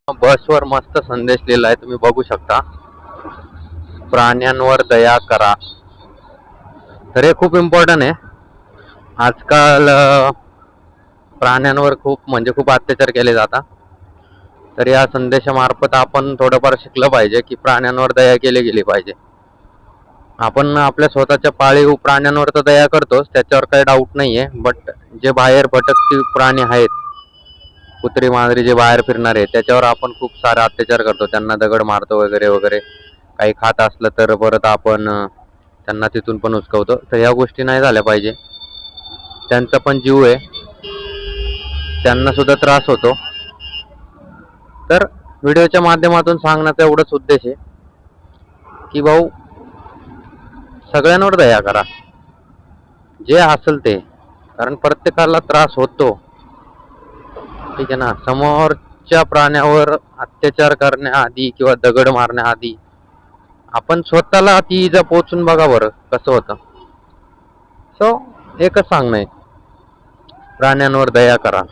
बसवर मस्त संदेश लिहिला आहे, तुम्ही बघू शकता. प्राण्यांवर दया करा. तर हे खूप इम्पॉर्टंट आहे. आजकाल प्राण्यांवर खूप अत्याचार केले जातात. तर या संदेशामार्फत आपण थोडंफार शिकलं पाहिजे की प्राण्यांवर दया केली गेली पाहिजे. आपण आपल्या स्वतःच्या पाळीव प्राण्यांवर तर दया करतोच, त्याच्यावर काही डाऊट नाहीये. बट जे बाहेर भटकती प्राणी आहेत, कुत्री मांजरी जे बाहेर फिरणार आहे, त्याच्यावर आपण खूप सारा अत्याचार करतो. त्यांना दगड मारतो वगैरे वगैरे. काही खात असलं तर परत आपण त्यांना तिथून पण उचकवतो. तर ह्या गोष्टी नाही झाल्या पाहिजे. त्यांचा पण जीव आहे, त्यांना सुद्धा त्रास होतो. तर व्हिडिओच्या माध्यमातून सांगण्याचा एवढाच उद्देश आहे की भाऊ, सगळ्यांवर दया करा, जे असेल ते. कारण प्रत्येकाला त्रास होतो, ठीक आहे ना. समोरच्या प्राण्यावर अत्याचार करण्याआधी किंवा दगड मारण्याआधी आपण स्वतःला ती इजा पोचून बघा बरं कसं होतं. सो एकच सांगणं आहे, प्राण्यांवर दया करा.